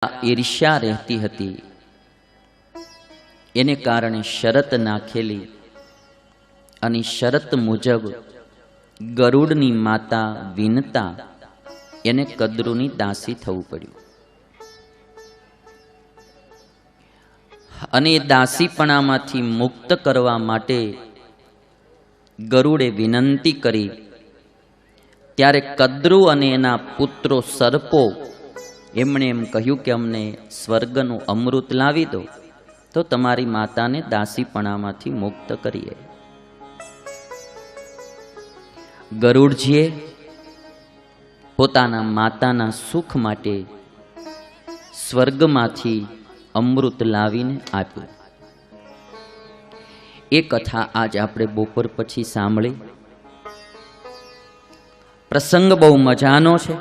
ઈર્ષ્યા રહેતી હતી, એને કારણે શરત નાખેલી અને શરત મુજબ ગરુડની માતા વિનતા એને કદ્રુની દાસી થવું પડ્યું. અને એ દાસીપણામાંથી મુક્ત કરવા માટે ગરુડે વિનંતી કરી. ત્યારે કદ્રુ અને એના પુત્રો સર્પો એમણે એમ કહ્યું કે અમને સ્વર્ગનું અમૃત લાવી દો તો તમારી માતાને દાસીપણામાંથી મુક્ત કરીએ. ગરુડજીએ પોતાના માતાના સુખ માટે સ્વર્ગમાંથી અમૃત લાવીને આપ્યું. એ કથા આજ આપણે બપોર પછી સાંભળી. પ્રસંગ બહુ મજાનો છે.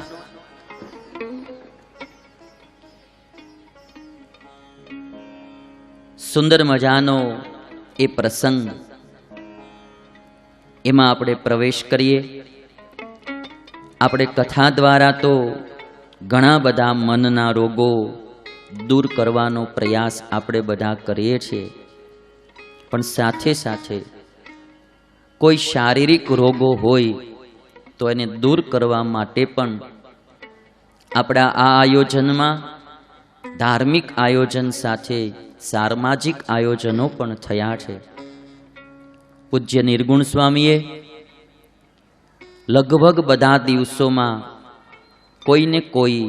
સુંદર મજાનો એ પ્રસંગ, એમાં આપણે પ્રવેશ કરીએ. આપણે કથા દ્વારા તો ઘણા બધા મનના રોગો દૂર કરવાનો પ્રયાસ આપણે બધા કરીએ છીએ, પણ સાથે સાથે કોઈ શારીરિક રોગો હોય તો એને દૂર કરવા માટે પણ આપણા આ આયોજનમાં ધાર્મિક આયોજન સાથે સામાજિક આયોજનો પણ થયા છે. પૂજ્ય નિર્ગુણ સ્વામીએ લગભગ બધા દિવસોમાં કોઈને કોઈ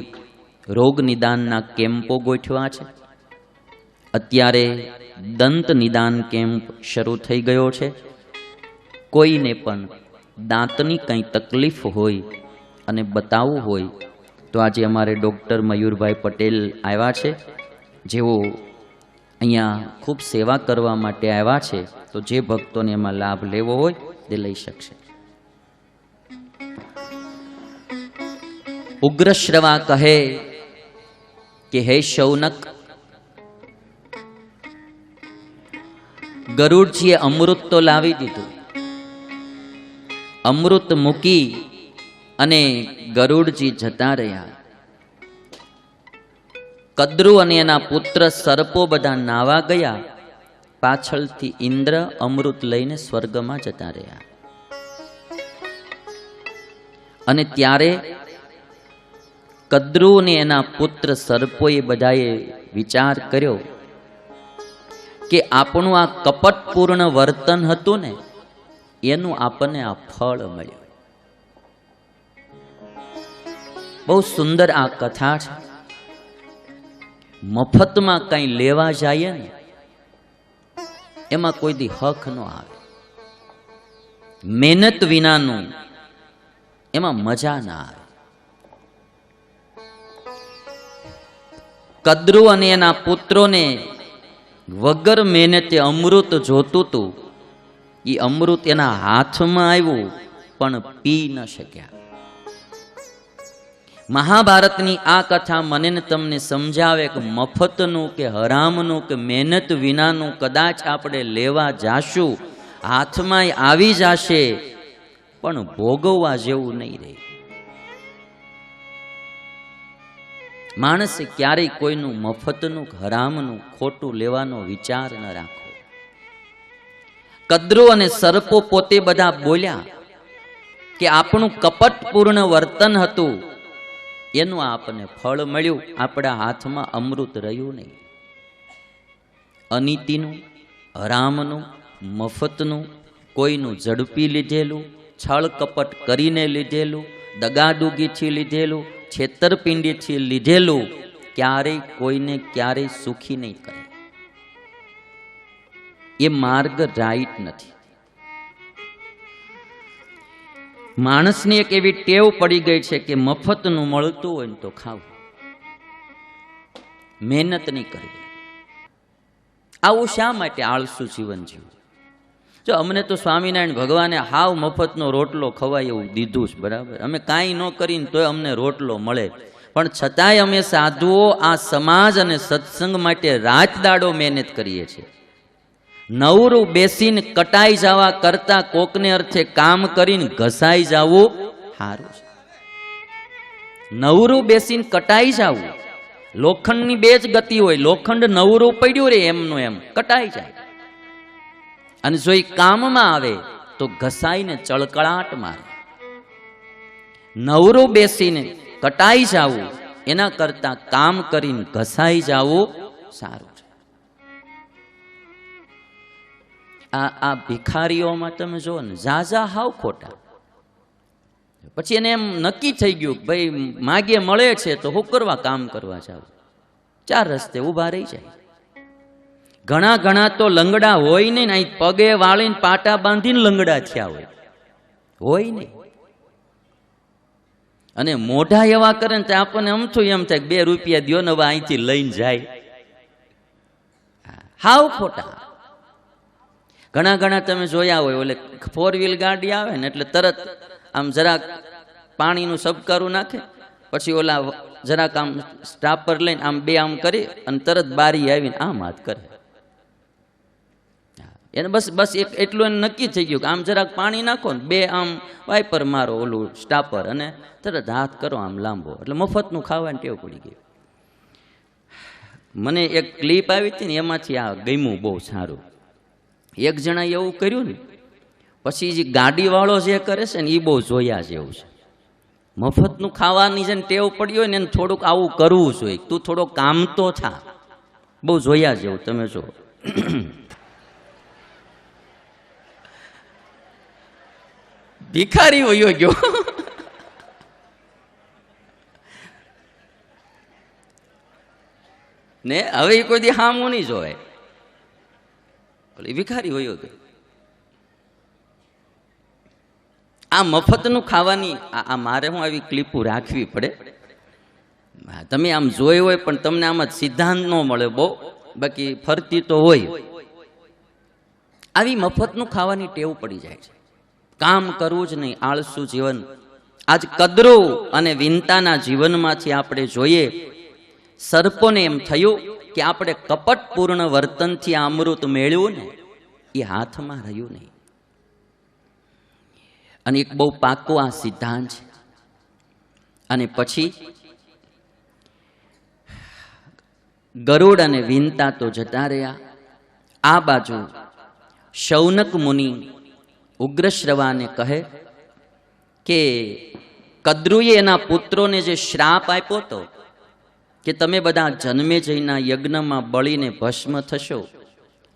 રોગ નિદાનના કેમ્પો ગોઠવ્યા છે. અત્યારે દંત નિદાન કેમ્પ શરૂ થઈ ગયો છે. કોઈને પણ દાંતની કંઈ તકલીફ હોય અને બતાવવું હોય તો આજે અમારે ડૉક્ટર મયુરભાઈ પટેલ આવ્યા છે, જેઓ અહીંયા ખૂબ સેવા કરવા માટે આવ્યા છે. તો જે ભક્તોને એમાં લાભ લેવો હોય તે લઈ શકશે. ઉગ્રશ્રવા કહે કે હે શૌનક, ગરુડજીએ અમૃત તો લાવી દીધું. અમૃત મૂકી અને ગરુડજી જતા રહ્યા. કદ્રુ અને એના પુત્ર સર્પો બધા નાવા ગયા. પાછળથી ઇન્દ્ર અમૃત લઈને સ્વર્ગમાં જતા રહ્યા. અને ત્યારે કદ્રુ અને એના પુત્ર સર્પોએ બધાએ વિચાર કર્યો કે આપણું આ કપટપૂર્ણ વર્તન હતું ને એનું આપણને આ ફળ મળ્યું. બહુ સુંદર આ કથા છે. મફતમાં કંઈ લેવા જાય ને એમાં કોઈ દી હક ન આવે. મહેનત વિનાનું એમાં મજા ના આવે. કદ્રુ અને એના પુત્રોને વગર મહેનતે અમૃત જોતું હતું. એ અમૃત એના હાથમાં આવ્યું પણ પી ન શક્યા. મહાભારતની આ કથા મને ને તમને સમજાવે કે મફતનું કે હરામનું કે મહેનત વિનાનું કદાચ આપણે લેવા જાશું, હાથમાં આવી જશે પણ ભોગવવા જેવું નહીં રહે. માણસે ક્યારેય કોઈનું મફતનું હરામનું ખોટું લેવાનો વિચાર ન રાખો. કદ્રુ અને સર્પો પોતે બધા બોલ્યા કે આપણું કપટપૂર્ણ વર્તન હતું એનું આપણને ફળ મળ્યું, આપણા હાથમાં અમૃત રહ્યું નહીં. અનીતિનું, હરામનું, મફતનું, કોઈનું ઝડપી લીધેલું, છળ કપટ કરીને લીધેલું, દગાડુગીથી લીધેલું, છેતરપિંડીથી લીધેલું ક્યારેય કોઈને ક્યારેય સુખી નહીં કરે. એ માર્ગ રાઈટ નથી. માણસની એક એવી ટેવ પડી ગઈ છે કે મફતનું મળતું હોય ને તો ખાવું, મહેનત નહીં કરવી. આવું શા માટે આળસુ જીવન જીવવું? જો અમને તો સ્વામિનારાયણ ભગવાને હાવ મફતનો રોટલો ખવાય એવું દીધું છે, બરાબર. અમે કાંઈ ન કરીને તોય અમને રોટલો મળે, પણ છતાંય અમે સાધુઓ આ સમાજ અને સત્સંગ માટે રાત દાડો મહેનત કરીએ છીએ. નવરું બેસીને કટાઈ જવા કરતા કોકને અર્થે કામ કરીને ઘસાઈ જવું સારું છે. નવરું બેસીને કટાઈ જવું લોખંડની બે જ ગતિ હોય, લોખંડ નવરું પડ્યું રે એમનું એમ કટાઈ જાય, અને જો એ કામમાં આવે તો ઘસાઈને ચળકળાટ મારે. નવરું બેસીને કટાઈ જવું એના કરતા કામ કરીને ઘસાઈ જવું સારું છે. આ ભિખારીઓમાં તમે જુઓ ને, ઝાઝા હાવ ખોટા. પછી એને એમ નક્કી થઈ ગયું ભાઈ માગે મળે છે તો હું કરવા કામ કરવા જાવ, ચાર રસ્તે ઊભા રહી જાય. ઘણા તો લંગડા હોય નહીં, અહીં પગે વાળીને પાટા બાંધીને લંગડા થયા હોય નહીં. અને મોઢા એવા કરે ને તો આપણને અમથું એમ થાય 2 રૂપિયા દ્યો ને હવે અહીંથી લઈને જાય. હાવ ખોટા. ઘણા તમે જોયા હોય, ઓલે 4 વ્હીલ ગાડી આવે ને એટલે તરત આમ જરાક પાણીનું સબકારું નાખે, પછી ઓલા જરાક આમ સ્ટાપર લઈને આમ 2 આમ કરી અને તરત બારી આવીને આમ હાથ કરે. એને બસ એટલું એને નક્કી થઈ ગયું કે આમ જરાક પાણી નાખો ને 2 આમ વાઇપર મારો ઓલું સ્ટાપર અને તરત હાથ કરો આમ લાંબો, એટલે મફતનું ખાવાની ટેવ પડી ગઈ. મને એક ક્લિપ આવી હતી ને એમાંથી આ ગમ્યું બહુ સારું. એક જણા એવું કર્યું ને પછી જે ગાડીવાળો જે કરે છે ને એ બહુ જોયા જેવું છે. મફતનું ખાવાની જેને ટેવ પડી હોય ને એને થોડુંક આવું કરવું જોઈએ. તું થોડો કામ તો થા. બહુ જોયા જેવું. તમે જો ભિખારી વયો ગયો ને હવે એ કોઈ દી હામું નહીં જોવાય. ભિખારી વયો ગયો. આ મફતનું ખાવાની આ મારે હું આવી ક્લિપો રાખવી પડે. તમે આમ જોઈ હોય પણ તમને આમાં સિદ્ધાંત ન મળે બહુ, બાકી ફરતી તો હોય. આવી મફતનું ખાવાની ટેવ પડી જાય છે. કામ કરવું જ નહીં, આળસુ જીવન. આજ કદરો અને વિનતાના જીવનમાંથી આપણે જોઈએ, સર્પોને એમ થયું કે આપણે કપટપૂર્ણ વર્તનથી આ અમૃત મેળવ્યું ને એ હાથમાં રહ્યું નહીં. અને એક બહુ પાકો આ સિદ્ધાંત છે. અને પછી ગરુડ અને વિનતા તો જતા રહ્યા. આ બાજુ શૌનક મુનિ ઉગ્રશ્રવાને કહે કે કદ્રુએ એના પુત્રોને જે શ્રાપ આપ્યો હતો કે તમે બધા જન્મે જઈના યજ્ઞમાં બળીને ભસ્મ થશો,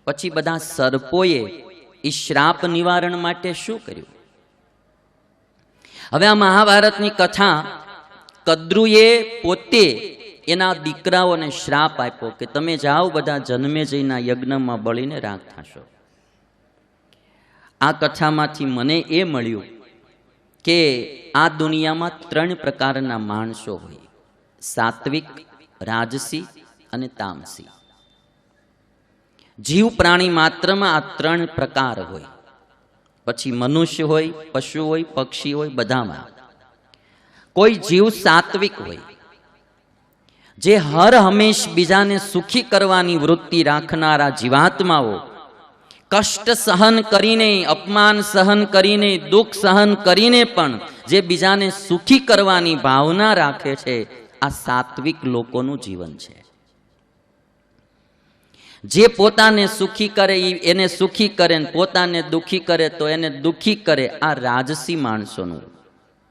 પછી બધા સર્પોએ એ શ્રાપ નિવારણ માટે શું કર્યું? હવે આ મહાભારતની કથા, કદ્રુએ પોતે એના દીકરાઓને શ્રાપ આપ્યો કે તમે જાઓ બધા જન્મે જઈના યજ્ઞમાં બળીને રાખ થશો. આ કથામાંથી મને એ મળ્યું કે આ દુનિયામાં 3 પ્રકારના માણસો હોય: સાત્વિક, રાજસી અને તામસી. જીવ પ્રાણી માત્રમાં આ 3 પ્રકાર હોય. પછી મનુષ્ય હોય, પશુ હોય, પક્ષી હોય, બધામાં કોઈ જીવ સાત્વિક હોય, જે હર હંમેશ બીજાને સુખી કરવાની વૃત્તિ રાખનારા જીવાત્માઓ, કષ્ટ સહન કરીને, અપમાન સહન કરીને, દુઃખ સહન કરીને પણ જે બીજાને સુખી કરવાની ભાવના રાખે છે, આ સાત્વિક લોકોનું જીવન છે. જે પોતાને સુખી કરે એને સુખી કરે, પોતાને દુખી કરે તો એને દુખી કરે, આ રાજસી માણસોનું,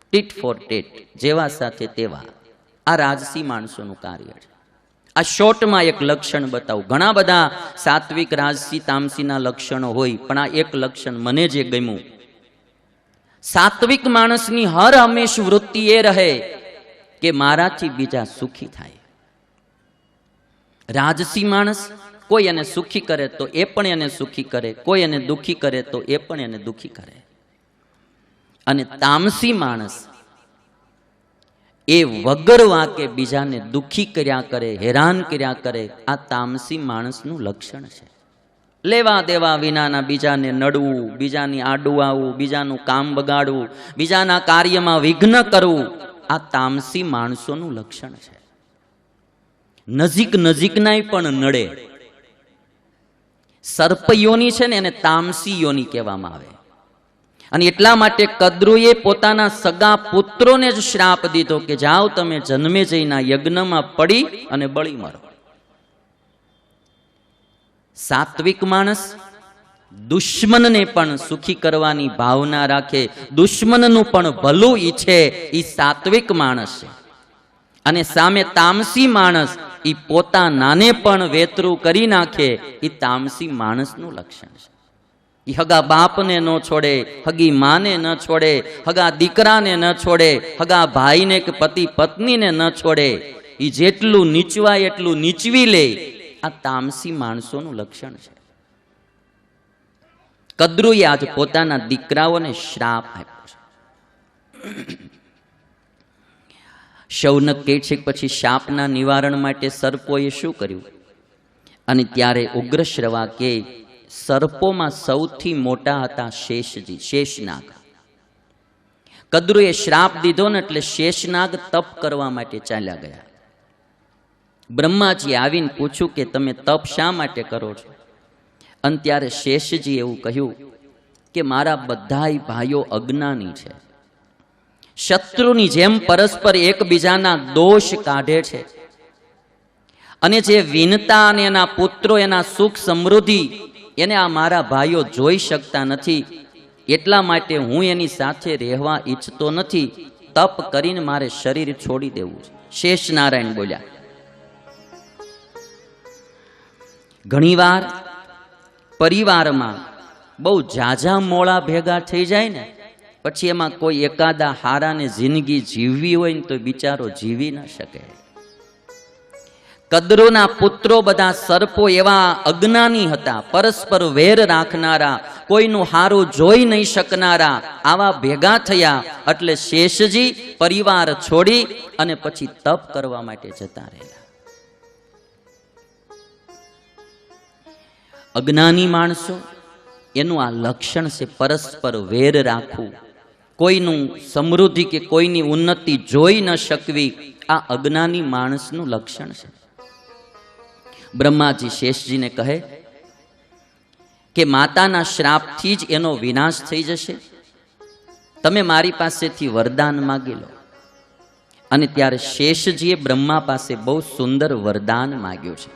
ટીટ ફોર ટેટ, જેવા સાથે તેવા, આ રાજસી માણસોનું કાર્ય છે. આ શોર્ટમાં એક લક્ષણ બતાવું. ઘણા બધા સાત્વિક, રાજસી, તામસીના લક્ષણો હોય, પણ આ એક લક્ષણ મને જે ગમ્યું, સાત્વિક માણસની હર હંમેશ વૃત્તિ એ રહે કે મારાથી બીજા સુખી થાય. રાજસી માણસ કોઈ એને સુખી કરે તો એ પણ એને સુખી કરે, કોઈ એને દુખી કરે તો એ પણ એને દુખી કરે. અને તામસી માણસ એ વગર વાંકે બીજાને દુખી કર્યા કરે, હેરાન કર્યા કરે. આ તામસી માણસનું લક્ષણ છે. લેવા દેવા વિનાના બીજાને નડવું, બીજાની આડું આવવું, બીજાનું કામ બગાડવું, બીજાના કાર્યમાં વિઘ્ન કરવું, આ તામસી માણસોનું લક્ષણ છે. નજીકનાય પણ નડે. સર્પ યોની છે ને એને તામસી યોની કહેવામાં આવે. અને એટલા માટે કદ્રુએ પોતાના સગા પુત્રોને જ શ્રાપ દીધો કે જાઓ તમે જન્મેજયના યજ્ઞમાં પડી અને બળી મરો. સાત્વિક માણસ દુશ્મનને પણ સુખી કરવાની ભાવના રાખે, દુશ્મનનું પણ ભલું ઈચ્છે, એ સાત્વિક માણસ છે. અને સામે તામસી માણસ એ પોતાનાને પણ વેતરું કરી નાખે, એ તામસી માણસનું લક્ષણ છે. એ હગા બાપને ન છોડે, હગી માને ન છોડે, હગા દીકરાને ન છોડે, હગા ભાઈને કે પતિ પત્નીને ન છોડે. એ જેટલું નીચવાય એટલું નીચવી લે, આ તામસી માણસોનું લક્ષણ છે. કદ્રુએ આજ પોતાના દીકરાઓને શ્રાપ આપ્યો છે. શૌનક કહે છે પછી શાપના નિવારણ માટે સર્પોએ શું કર્યું? અને ત્યારે ઉગ્રશ્રવા કે સર્પોમાં સૌથી મોટા હતા શેષજી, શેષનાગ. કદ્રુએ શ્રાપ દીધો ને એટલે શેષનાગ તપ કરવા માટે ચાલ્યા ગયા. બ્રહ્માજી આવીને પૂછ્યું કે તમે તપ શા માટે કરો છો? અને ત્યારે શેષજી એવું કહ્યું કે મારા બધાય ભાઈઓ અજ્ઞાની છે, શત્રુની જેમ પરસ્પર એકબીજાના દોષ કાઢે છે, અને જે વિનતા અને એના પુત્રો એના સુખ સમૃદ્ધિ એને આ મારા ભાઈઓ જોઈ શકતા નથી. એટલા માટે હું એની સાથે રહેવા ઈચ્છતો નથી. તપ કરીને મારે શરીર છોડી દેવું છે. શેષ નારાયણ બોલ્યા. ઘણીવાર પરિવારમાં બહુ ઝાઝા મોળા ભેગા થઈ જાય ને, પછી એમાં કોઈ એકાદા હારાને જિંદગી જીવવી હોય ને તો બિચારો જીવી ન શકે. કદ્રુના પુત્રો બધા સર્પો એવા અજ્ઞાની હતા, પરસ્પર વેર રાખનારા, કોઈનું હારું જોઈ નહીં શકનારા, આવા ભેગા થયા. એટલે શેષજી પરિવાર છોડી અને પછી તપ કરવા માટે જતા રહેલા. અજ્ઞાની માણસો એનું આ લક્ષણ છે, પરસ્પર વેર રાખવું, કોઈનું સમૃદ્ધિ કે કોઈની ઉન્નતિ જોઈ ન શકવી, આ અજ્ઞાની માણસનું લક્ષણ છે. બ્રહ્માજી શેષજીને કહે કે માતાના શ્રાપથી જ એનો વિનાશ થઈ જશે, તમે મારી પાસેથી વરદાન માગી લો. અને ત્યારે શેષજીએ બ્રહ્મા પાસે બહુ સુંદર વરદાન માગ્યું છે.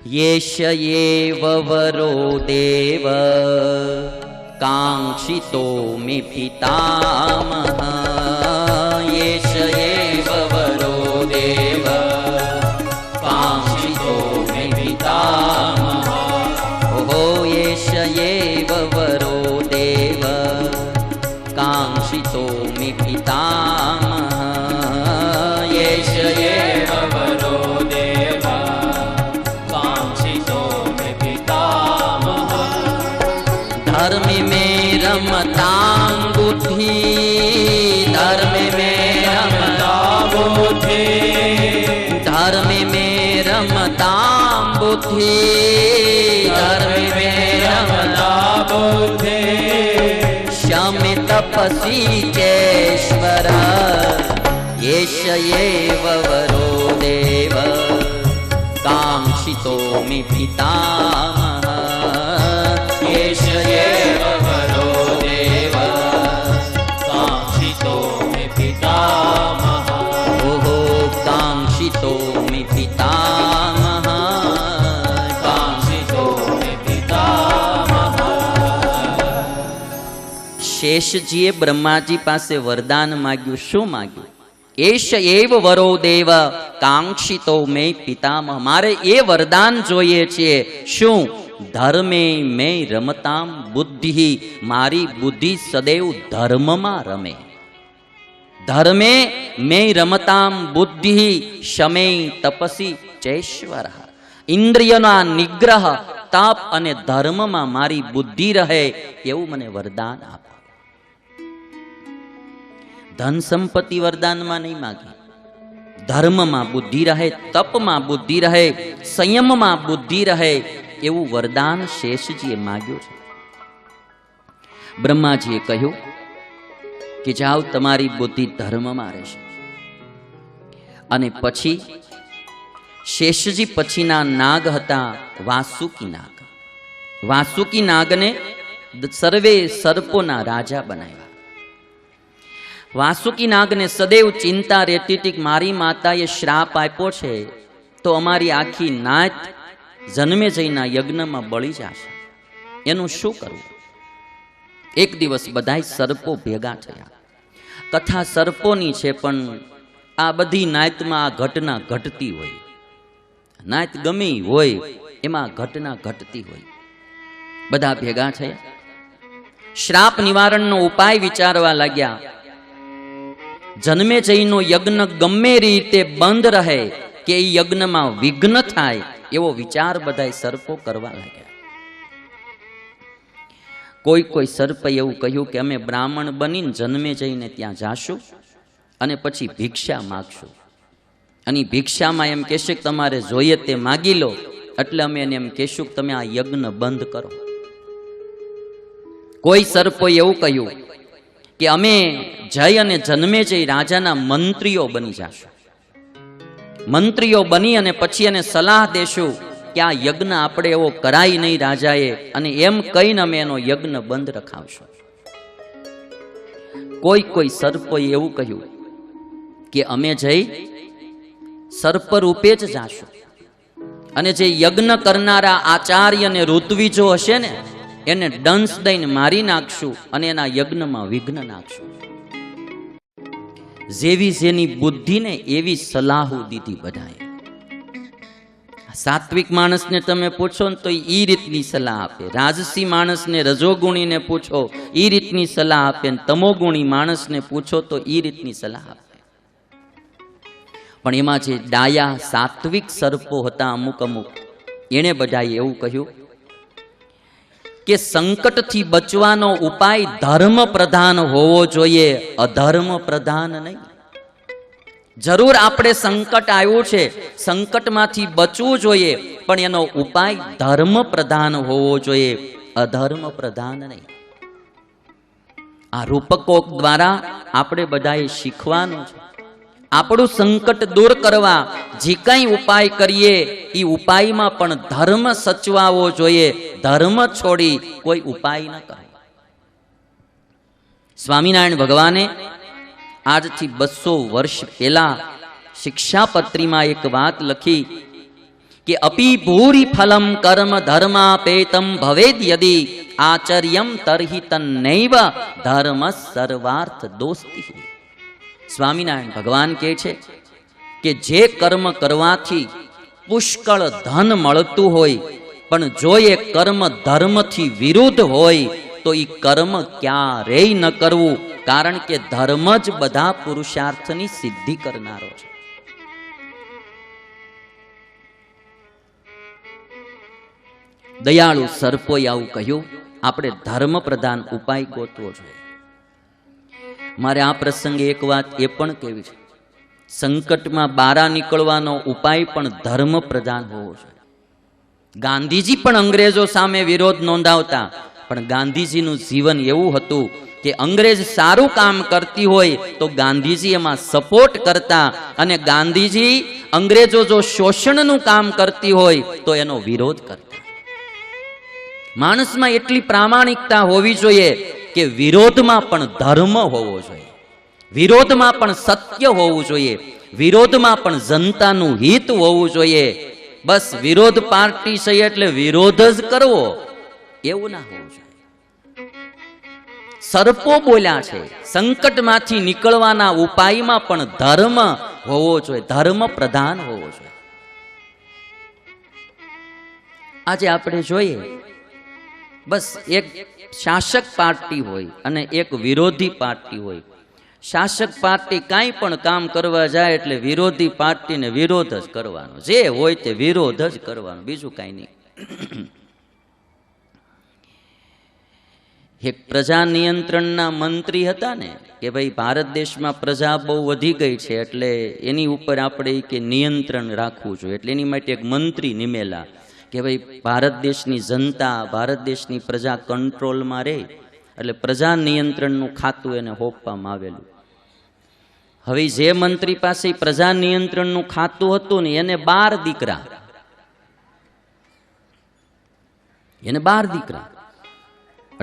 યેશ એવ વરો દેવ કાંક્ષિતો મે પિતામહ. યેશ એવ વરો દેવ કાંક્ષિતો મે પિતામહ. ઓહો યેશ એવ વરો દેવ કાંક્ષિતો મે પિતામહ. યેશ એવ વરો દેવ કાંક્ષિતો મે પિતામહ. धर्म में रमतां बुद्धि, धर्म में रमतां बुद्धि, धर्म में रमतां बुद्धि, धर्म में रमतां बुद्धि. शमि तपसी चेश्वर येष एव वरो देव कांक्षितो मे पितामह. येष एव वरो देव कांक्षितो मे पितामह. ओहो कांक्षितो मे पितामह, कांक्षितो मे पितामह. શેષજીએ બ્રહ્માજી પાસે વરદાન માગ્યું. શું માગ્યું? એશ એવ વરો દેવ કાંક્ષિતો મે પિતામહ. મારે એ વરદાન જોઈએ છે. શું? ધર્મે મે રમતામ બુદ્ધિ, મારી બુદ્ધિ સદૈવ ધર્મમાં રમે. ધર્મે મે રમતામ બુદ્ધિ શમે તપસી ચૈશ્વર. ઇન્દ્રિયના નિગ્રહ, તપ અને ધર્મમાં મારી બુદ્ધિ રહે એવું મને વરદાન આપો. ધન સંપત્તિ વરદાનમાં નહીં માગી. ધર્મમાં બુદ્ધિ રહે, તપમાં બુદ્ધિ રહે, સંયમમાં બુદ્ધિ રહે એવું વરદાન શેષજીએ માગ્યું છે. બ્રહ્માજીએ કહ્યું કે જાઓ તમારી બુદ્ધિ ધર્મમાં રહેશે. અને પછી શેષજી પછીના નાગ હતા વાસુકી નાગ. વાસુકી નાગને સર્વે સર્પોના રાજા બનાવ્યા. વાસુકી નાગને સદૈવ ચિંતા રહેતી હતી કે મારી માતાએ શ્રાપ આપ્યો છે તો અમારી આખી નાત જન્મેજયના યજ્ઞમાં બળી જશે, એનું શું કરવું? એક દિવસ બધાય સર્પો ભેગા થયા. કથા સર્પોની છે, પણ આ બધી નાતમાં આ ઘટના ઘટતી હોય. નાત ગમી હોય એમાં ઘટના ઘટતી હોય. બધા ભેગા થયા, શ્રાપ નિવારણનો ઉપાય વિચારવા લાગ્યા. જન્મેજયનો યજ્ઞ ગમે રીતે બંધ રહે કે એ યજ્ઞમાં વિઘ્ન થાય એવો વિચાર બધાય સર્પો કરવા લાગ્યા. કોઈ સર્પે એવું કહ્યું કે અમે બ્રાહ્મણ બનીને જન્મેજયને ત્યાં જાશું અને પછી ભિક્ષા માગશું, અને ભિક્ષામાં એમ કહેશે કે તમારે જોઈએ તે માગી લો, એટલે અમે એને એમ કહેશું કે તમે આ યજ્ઞ બંધ કરો. કોઈ સર્પોએ એવું કહ્યું કે અમે જય અને જન્મેજય રાજાના મંત્રીઓ બની જશું, મંત્રીઓ બની અને પછી એને સલાહ દેશું કે આ યજ્ઞ આપણે એવો કરાય નહીં રાજાએ, અને એમ કહીને અમે એનો યજ્ઞ બંધ રખાવશું. કોઈ સર્પોએ એવું કહ્યું કે અમે જઈ સર્પ રૂપે જ જાશું, અને જે યજ્ઞ કરનારા આચાર્ય અને ઋત્વિજો હશે ને એને દંશ દઈને મારી નાખશું અને એના યજ્ઞમાં વિઘ્ન નાખશું. જેવી જેની બુદ્ધિ ને એવી સલાહ દીધી બધાએ. સાત્વિક માણસને તમે પૂછો ને તો એ રીતની સલાહ આપે, રાજસી માણસને રજોગુણીને પૂછો એ રીતની સલાહ આપે, તમોગુણી માણસને પૂછો તો એ રીતની સલાહ આપે. પણ એમાં જે ડાયા સાત્વિક સર્પો હતા અમુક એણે બધાએ એવું કહ્યું કે સંકટથી બચવાનો ઉપાય ધર્મ પ્રધાન હોવો જોઈએ, અધર્મ પ્રધાન નહીં. જરૂર આપણે સંકટ આવ્યું છે, સંકટમાંથી બચવું જોઈએ, પણ એનો ઉપાય ધર્મ પ્રધાન હોવો જોઈએ, અધર્મ પ્રધાન નહીં. આ રૂપકો દ્વારા આપણે બધાએ શીખવાનું છે. આપણું સંકટ દૂર કરવા જે કંઈ ઉપાય કરીએ એ ઉપાયમાં પણ ધર્મ સચવાવો જોઈએ, ધર્મ છોડી કોઈ ઉપાય ન કરે. સ્વામિનારાયણ ભગવાને આજથી 200 વર્ષ પહેલા શિક્ષાપત્રીમાં એક વાત લખી કે અપી ભૂરી ફલમ કર્મ ધર્માપેતમ ભવેદ યદી આચર્યમ તર્હિ તન્નૈવ ધર્મ સર્વાર્થ દોસ્તી. સ્વામિનારાયણ ભગવાન કહે છે કે જે કર્મ કરવાથી પુષ્કળ ધન મળતું હોય, પણ જો એ કર્મ ધર્મથી વિરુદ્ધ હોય તો એ કર્મ ક્યારેય ન કરવું, કારણ કે ધર્મ જ બધા પુરુષાર્થની સિદ્ધિ કરનારો છે. દયાળુ સર્પોએ આવું કહ્યું, આપણે ધર્મ પ્રધાન ઉપાય ગોતવો જોઈએ. મારે આ પ્રસંગે એક વાત એ પણ કહેવી છે, સંકટમાં બારા નીકળવાનો ઉપાય પણ ધર્મ પ્રધાન હોવો જોઈએ. ગાંધીજી પણ અંગ્રેજો સામે વિરોધ નોંધાવતા, પણ ગાંધીજીનું જીવન એવું હતું કે અંગ્રેજ સારું કામ કરતી હોય તો ગાંધીજી એમાં સપોર્ટ કરતા, અને ગાંધીજી અંગ્રેજો જો શોષણનું કામ કરતી હોય તો એનો વિરોધ કરતા. માણસમાં એટલી પ્રામાણિકતા હોવી જોઈએ કે વિરોધમાં પણ ધર્મ હોવો જોઈએ, વિરોધમાં પણ સત્ય હોવું જોઈએ, વિરોધમાં પણ જનતાનું હિત હોવું જોઈએ. બસ વિરોધ પાર્ટી છે એટલે વિરોધ જ કરવો એવું ના હોવું જોઈએ. સર્પો બોલ્યા છે સંકટમાંથી નીકળવાના ઉપાયમાં પણ ધર્મ હોવો જોઈએ, ધર્મ પ્રધાન હોવો જોઈએ. આજે આપણે જોઈએ બસ એક શાસક પાર્ટી હોય અને એક વિરોધી પાર્ટી હોય. શાસક પાર્ટી કાંઈ પણ કામ કરવા જાય એટલે વિરોધી પાર્ટીને વિરોધ જ કરવાનો, જે હોય તે વિરોધ જ કરવાનો, બીજું કાંઈ નહીં. એક પ્રજા નિયંત્રણના મંત્રી હતા ને કે ભાઈ ભારત દેશમાં પ્રજા બહુ વધી ગઈ છે એટલે એની ઉપર આપણે કે નિયંત્રણ રાખવું જોઈએ, એટલે એની માટે એક મંત્રી નિમેલા કે ભાઈ ભારત દેશની જનતા, ભારત દેશની પ્રજા કંટ્રોલમાં રહે, એટલે પ્રજા નિયંત્રણનું ખાતું એને સોંપવામાં આવેલું. હવે જે મંત્રી પાસે પ્રજા નિયંત્રણનું ખાતું હતું ને એને 12 દીકરા, એને 12 દીકરા.